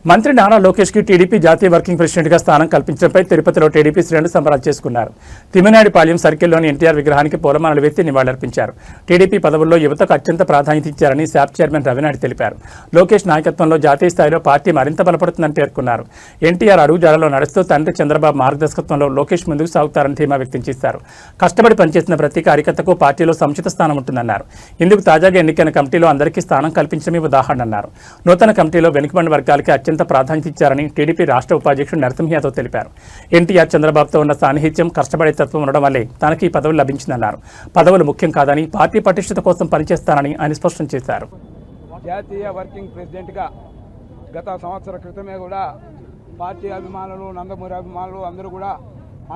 మంత్రి నారా లోకేష్ కి టీడీపీ జాతీయ వర్కింగ్ ప్రెసిడెంట్ గా స్థానం కల్పించడంపై తిరుపతిలో టీడీపీ శ్రేణులు సంబరాలు చేసుకున్నారు. తిమ్మినాడిపాలెం సర్కిల్లోని ఎన్టీఆర్ విగ్రహానికి పూలమాలలు వేసి నివాళులర్పించారు. టీడీపీ పదవుల్లో యువతకు అత్యంత ప్రాధాన్యత ఇచ్చారని శాప్ చైర్మన్ రవినాయుడు తెలిపారు. లోకేష్ నాయకత్వంలో జాతీయ స్థాయిలో పార్టీ మరింత బలపడుతుందని పేర్కొన్నారు. ఎన్టీఆర్ అడుగుజాడలో నడుస్తూ తండ్రి చంద్రబాబు మార్గదర్శకత్వంలో లోకేష్ ముందుకు సాగుతారని ధీమా వ్యక్తం చేశారు. కష్టపడి పనిచేసిన ప్రతి కార్యకర్తకు పార్టీలో సముచిత స్థానం ఉంటుందన్నారు. ఇందుకు తాజాగా ఎన్నికైన కమిటీలో అందరికీ స్థానం కల్పించడమే ఉదాహరణ అన్నారు. నూతన కమిటీలో వెనుకబడిన వర్గాలకి అత్యంత ప్రాధాన్యత ఇచ్చారని టీడీపీ రాష్ట్ర ఉపాధ్యక్షుడు నరసింహ యాదవ్ తెలిపారు. ఎన్టీఆర్ చంద్రబాబుతో ఉన్న సాన్నిహిత్యం, కష్టపడే తత్వం ఉండడం వల్లే తనకి ఈ పదవులు లభించిందన్నారు. పదవులు ముఖ్యం కాదని పార్టీ పటిష్టత కోసం పనిచేస్తానని ఆయన స్పష్టం చేశారు. జాతీయ వర్కింగ్ ప్రెసిడెంట్గా గత సంవత్సర క్రితమే కూడా పార్టీ అభిమానులు, నందమూరి అభిమానులు అందరూ కూడా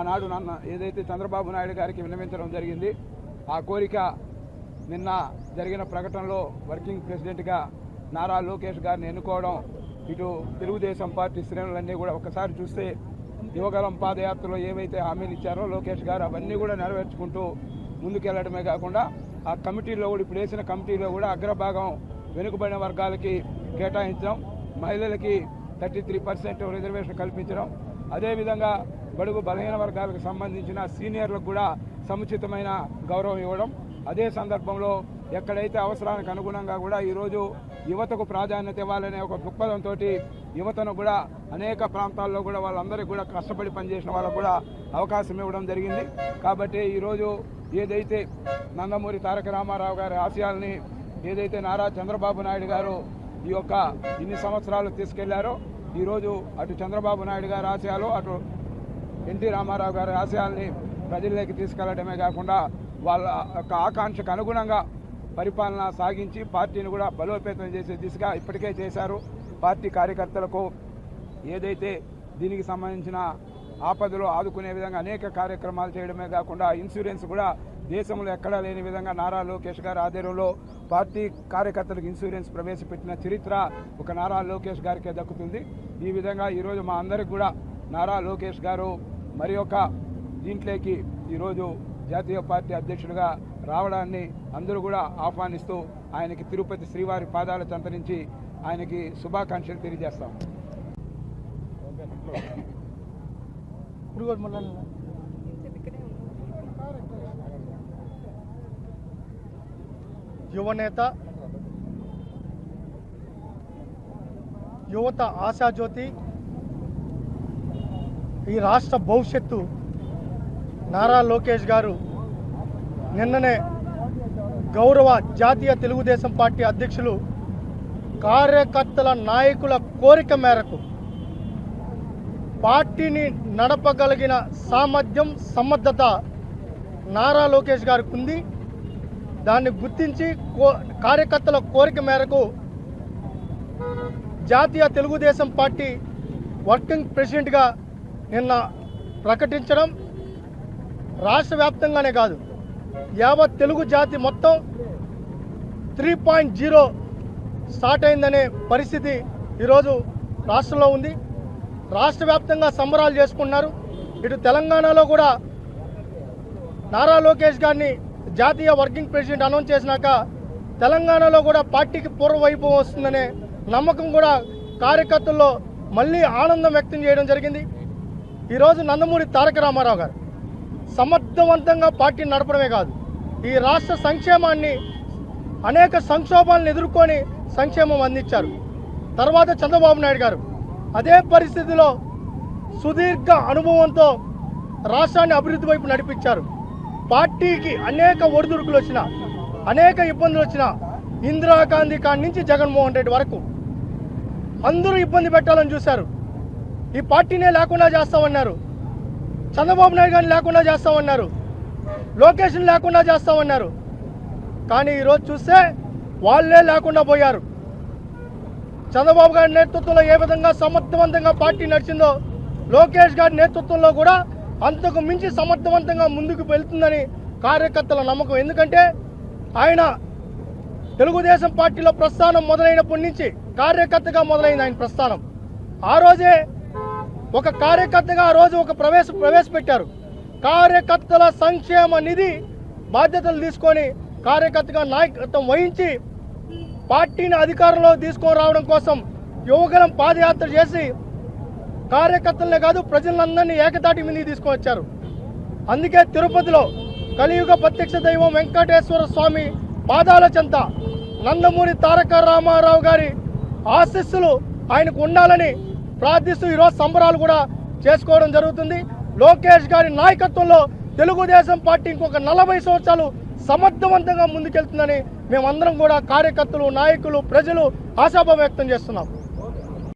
ఆనాడు ఏదైతే చంద్రబాబు నాయుడు గారికి విన్నవించడం జరిగింది, ఆ కోరిక నిన్న జరిగిన ప్రకటనలో వర్కింగ్ ప్రెసిడెంట్గా నారా లోకేష్ గారిని ఎన్నుకోవడం, ఇటు తెలుగుదేశం పార్టీ శ్రేణులన్నీ కూడా ఒకసారి చూస్తే యువగలం పాదయాత్రలో ఏవైతే హామీలు ఇచ్చారో లోకేష్ గారు అవన్నీ కూడా నెరవేర్చుకుంటూ ముందుకెళ్లడమే కాకుండా ఆ కమిటీలో కూడా ఇప్పుడు వేసిన కమిటీలో కూడా అగ్రభాగం వెనుకబడిన వర్గాలకి కేటాయించడం, మహిళలకి 33% రిజర్వేషన్ కల్పించడం, అదేవిధంగా బడుగు బలహీన వర్గాలకు సంబంధించిన సీనియర్లకు కూడా సముచితమైన గౌరవం ఇవ్వడం, అదే సందర్భంలో ఎక్కడైతే అవసరానికి అనుగుణంగా కూడా ఈరోజు యువతకు ప్రాధాన్యత ఇవ్వాలనే ఒక దృక్పథంతో యువతను కూడా అనేక ప్రాంతాల్లో కూడా వాళ్ళందరికీ కూడా కష్టపడి పనిచేసిన వాళ్ళకు కూడా అవకాశం ఇవ్వడం జరిగింది. కాబట్టి ఈరోజు ఏదైతే నందమూరి తారక రామారావు గారి ఆశయాల్ని ఏదైతే నారా చంద్రబాబు నాయుడు గారు ఈ యొక్క ఇన్ని సంవత్సరాలు తీసుకెళ్లారో, ఈరోజు అటు చంద్రబాబు నాయుడు గారి ఆశయాలు, అటు ఎన్టీ రామారావు గారి ఆశయాల్ని ప్రజల్లోకి తీసుకెళ్లడమే కాకుండా వాళ్ళ యొక్క ఆకాంక్షకు అనుగుణంగా పరిపాలన సాగించి పార్టీని కూడా బలోపేతం చేసే దిశగా ఇప్పటికే చేశారు. పార్టీ కార్యకర్తలకు ఏదైతే దీనికి సంబంధించిన ఆపదలో ఆదుకునే విధంగా అనేక కార్యక్రమాలు చేయడమే కాకుండా ఇన్సూరెన్స్ కూడా దేశంలో ఎక్కడా లేని విధంగా నారా లోకేష్ గారి ఆధ్వర్యంలో పార్టీ కార్యకర్తలకు ఇన్సూరెన్స్ ప్రవేశపెట్టిన చరిత్ర ఒక నారా లోకేష్ గారికే దక్కుతుంది. ఈ విధంగా ఈరోజు మా అందరికి కూడా నారా లోకేష్ గారు మరి ఒక దీంట్లోకి ఈరోజు జాతీయ పార్టీ అధ్యక్షుడిగా రావడాన్ని అందరూ కూడా ఆహ్వానిస్తూ ఆయనకి తిరుపతి శ్రీవారి పాదాల చెంత నుంచి ఆయనకి శుభాకాంక్షలు తెలియజేస్తాం. యువనేత, యువత ఆశాజ్యోతి, ఈ రాష్ట్ర భవిష్యత్తు నారా లోకేష్ గారు నిన్ననే గౌరవ జాతీయ తెలుగుదేశం పార్టీ అధ్యక్షులు కార్యకర్తల నాయకుల కోరిక మేరకు పార్టీని నడపగలిగిన సామర్థ్యం, సమర్థత నారా లోకేష్ గారికి ఉంది. దాన్ని గుర్తించి కార్యకర్తల కోరిక మేరకు జాతీయ తెలుగుదేశం పార్టీ వర్కింగ్ ప్రెసిడెంట్గా నిన్న ప్రకటించడం రాష్ట్ర వ్యాప్తంగానే కాదు, యావత్ తెలుగు జాతి మొత్తం 3.0 స్టార్ట్ అయిందనే పరిస్థితి ఈరోజు రాష్ట్రంలో ఉంది. రాష్ట్ర వ్యాప్తంగా సంబరాలు చేసుకున్నారు. ఇటు తెలంగాణలో కూడా నారా లోకేష్ గారిని జాతీయ వర్కింగ్ ప్రెసిడెంట్ అనౌన్స్ చేసినాక తెలంగాణలో కూడా పార్టీకి పూర్వ వైభవం వస్తుందనే నమ్మకం కూడా కార్యకర్తల్లో మళ్ళీ ఆనందం వ్యక్తం చేయడం జరిగింది. ఈరోజు నందమూరి తారక రామారావు గారు సమర్థవంతంగా పార్టీని నడపడమే కాదు, ఈ రాష్ట్ర సంక్షేమాన్ని అనేక సంక్షోభాలను ఎదుర్కొని సంక్షేమం అందించారు. తర్వాత చంద్రబాబు నాయుడు గారు అదే పరిస్థితిలో సుదీర్ఘ అనుభవంతో రాష్ట్రాన్ని అభివృద్ధి వైపు నడిపించారు. పార్టీకి అనేక ఒడిదుడుకులు వచ్చినా, అనేక ఇబ్బందులు వచ్చినా ఇందిరాగాంధీ కాడి నుంచి జగన్మోహన్ రెడ్డి వరకు అందరూ ఇబ్బంది పెట్టాలని చూశారు. ఈ పార్టీనే లేకుండా చేస్తామన్నారు, చంద్రబాబు నాయుడు గారిని లేకుండా చేస్తామన్నారు, లోకేష్ని లేకుండా చేస్తామన్నారు. కానీ ఈరోజు చూస్తే వాళ్ళే లేకుండా పోయారు. చంద్రబాబు గారి నేతృత్వంలో ఏ విధంగా సమర్థవంతంగా పార్టీ నడిచిందో లోకేష్ గారి నేతృత్వంలో కూడా అంతకు మించి సమర్థవంతంగా ముందుకు వెళ్తుందని కార్యకర్తల నమ్మకం. ఎందుకంటే ఆయన తెలుగుదేశం పార్టీలో ప్రస్థానం మొదలైనప్పటి నుంచి కార్యకర్తగా మొదలైంది ఆయన ప్రస్థానం. ఆ రోజే ఒక కార్యకర్తగా ఆ రోజు ఒక ప్రవేశపెట్టారు. కార్యకర్తల సంక్షేమ నిధి బాధ్యతలు తీసుకొని కార్యకర్తగా నాయకత్వం వహించి పార్టీని అధికారంలో తీసుకొని రావడం కోసం యువగలం పాదయాత్ర చేసి కార్యకర్తలనే కాదు ప్రజలందరినీ ఏకతాటి మీదకి తీసుకువచ్చారు. అందుకే తిరుపతిలో కలియుగ ప్రత్యక్ష దైవం వెంకటేశ్వర స్వామి పాదాల చెంత నందమూరి తారక రామారావు గారి ఆశీస్సులు ఆయనకు ఉండాలని ప్రార్థిస్తూ ఈరోజు సంబరాలు కూడా చేసుకోవడం జరుగుతుంది. లోకేష్ గారి నాయకత్వంలో తెలుగుదేశం పార్టీ ఇంకొక 40 సంవత్సరాలు సమర్థవంతంగా ముందుకెళ్తుందని మేమందరం కూడా కార్యకర్తలు, నాయకులు, ప్రజలు ఆశాభావం వ్యక్తం చేస్తున్నాం.